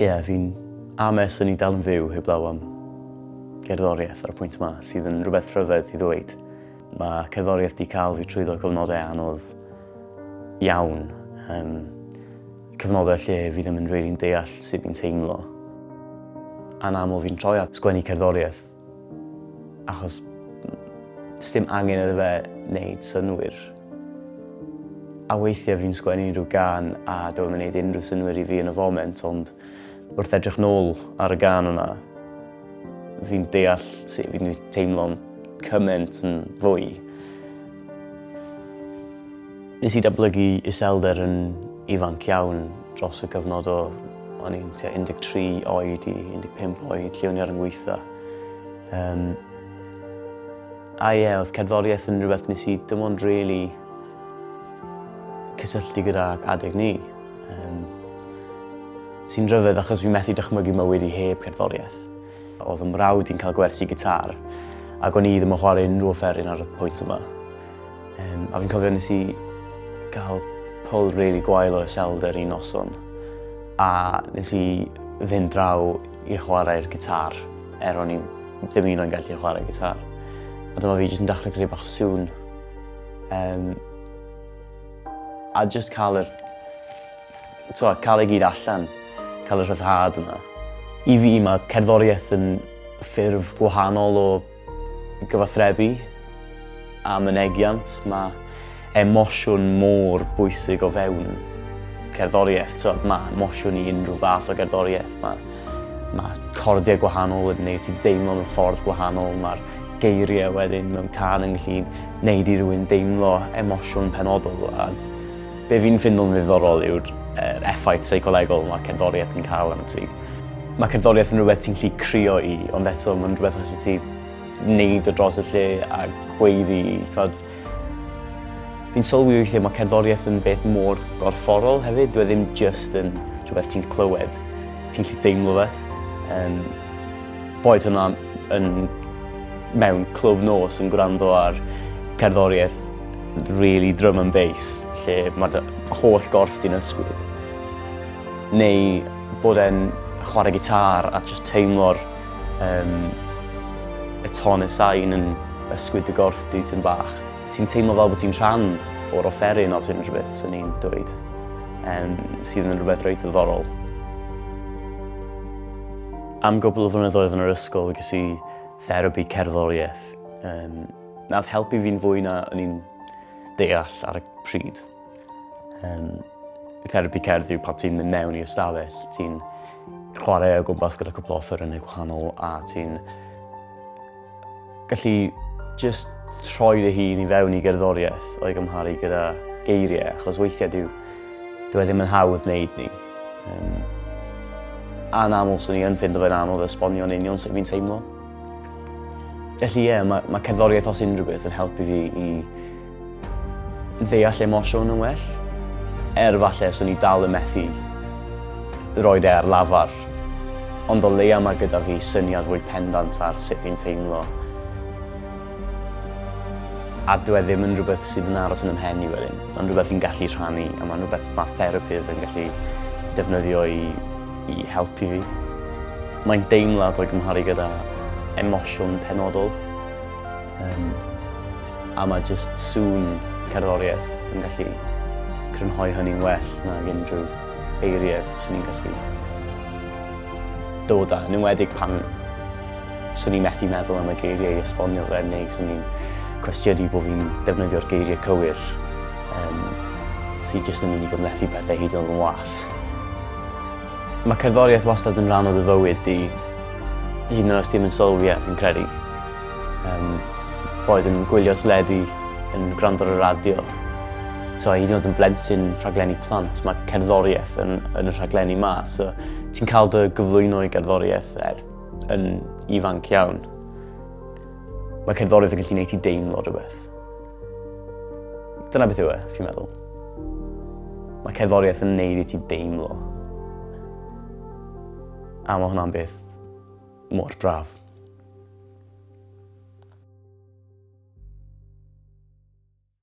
Fi'n ames yn I dal yn fyw heblaw am cerddoriaeth ar y pwynt yma, sydd yn rhywbeth rhyfedd I ddweud. Mae cerddoriaeth wedi cael fi trwyddo cyfnodau anodd iawn. Cyfnodau lle fi ddim yn rili'n deall sut fi'n teimlo. Anaml fi'n troi at sgwennu cerddoriaeth achos dim angen iddo fe wneud synwyr. A weithiau fi'n sgwennu rhyw gan a dwi'n gwneud unrhyw synwyr I fi yn y foment, ond wrth edrych nôl ar y gan yna, fi'n deall sut fi'n teimlo'n cymaint yn fwy. Nes I datblygu iselder yn ifanc iawn dros y cyfnod o o'n i'n 13 oed I 15 oed lle o'n I ar yng ngweitha. Oedd cerddoriaeth yn rhywbeth nes I dim ond really cysylltu gyda adeg ni. Sy'n rhyfedd achos fi'n methu dychmygu mywyd I heb cerddoriaeth. Oedd yn mrawd i'n cael gwersi gitar, ac o'n I ddim yn chwarae unrhyw offeryn ar y pwynt yma. A fi'n cofio nes I gael pwl rili gwael o iselder I noson, a nes I fynd draw I chwarae'r gitar, o'n I ddim un o'n gallu chwarae gitar. A dyma fi jyst yn dechrau greu bach o sŵn. A jyst cael cael gyd allan, cael y rhyddhad yna. I fi mae cerddoriaeth yn ffurf gwahanol o gyfathrebu a mynegiant. Mae emosiwn mor bwysig o fewn cerddoriaeth. Mae emosiwn I unrhyw fath o gerddoriaeth. Mae cordiau gwahanol yn gwneud I deimlo mewn ffordd gwahanol. Mae'r geiriau wedyn mewn can yn gallu gwneud I rywun deimlo emosiwn penodol. A be fi'n ffindio'n ddiddorol yw'r effaith seicolegol mae cerddoriaeth yn cael arno ti. Mae cerddoriaeth yn rhywbeth ti'n gallu crio I, ond eto mae'n rhywbeth allu ti wneud o dros y lle a gweiddi. Fi'n sylwi weithiau mae cerddoriaeth yn beth mor gorfforol hefyd. Dwi ddim just yn rhywbeth ti'n clywed, ti'n gallu deimlo fe. Boed hwnna mewn clwb nos yn gwrando ar cerddoriaeth really drum and bass, lle mae'r holl gorff di'n ysgwyd. Neu bod e'n chwarae gitar a just teimlo'r y ton y sain yn ysgwyd y gorff di ti'n bach. Ti'n teimlo fel bod ti'n rhan o'r offeryn os unrhyw beth sy'n ni'n dweud, sydd yn rhywbeth reit ddiddorol. Am gwbl o flynyddoedd yn yr ysgol ges I therapi cerddoriaeth. Nath helpu fi'n fwy na o'n i'n deall ar y pryd. Therapi cerdd yw pan ti'n mynd mewn I ystafell, ti'n chwarae o gwmpas gyda cwpl o offerynnau gwahanol a ti'n gallu just troi dy hun I fewn I gerddoriaeth o'i gymharu gyda geiriau, achos weithiau dyw e ddim yn hawdd wneud ni. Anaml sy'n ni yn ffindo fe'n anodd esbonio'n union sut fi'n teimlo. Felly mae cerddoriaeth os unrhyw beth yn helpu fi I ddeall emosiwn yn well. Falle swn I dal yn methu roed ar lafar, ond o leia mae gyda fi syniad fwy pendant ar sut fi'n teimlo. A dwi ddim yn rhywbeth sydd yn aros yn ymhen I wedyn. Mae'n rhywbeth fi'n gallu rhannu, a mae'n rhywbeth mae therapydd yn gallu defnyddio I helpu fi. Mae'n deimlad o'i gymharu gyda emosiwn penodol. A mae jyst sŵn cerddoriaeth yn gallu crynhoi hynny'n well nag unrhyw eiriau sy'n ni'n gallu dod â. Yn enwedig pan swn I methu meddwl am y geiriau I esbonio fe, neu swn ni'n cwestiynu bod fi'n defnyddio'r geiriau cywir sydd jyst yn mynd I gymlethu pethau hyd yn wath. Mae cerddoriaeth wastad yn rhan o dy fywyd di, hyd yn oed os ti ddim yn sylwi fi'n credu. Boed yn gwylio teledu, yn gwrando ar y radio. Hyd yn oed yn blentyn rhaglenni plant, mae cerddoriaeth yn y rhaglenni ma. Ti'n cael dy gyflwyno I gerddoriaeth yn ifanc iawn. Mae cerddoriaeth yn gallu gwneud ti deimlo rhywbeth. Dyna beth yw fi'n meddwl. Mae cerddoriaeth yn gwneud I ti deimlo. A mae hwnna'n beth mor braf.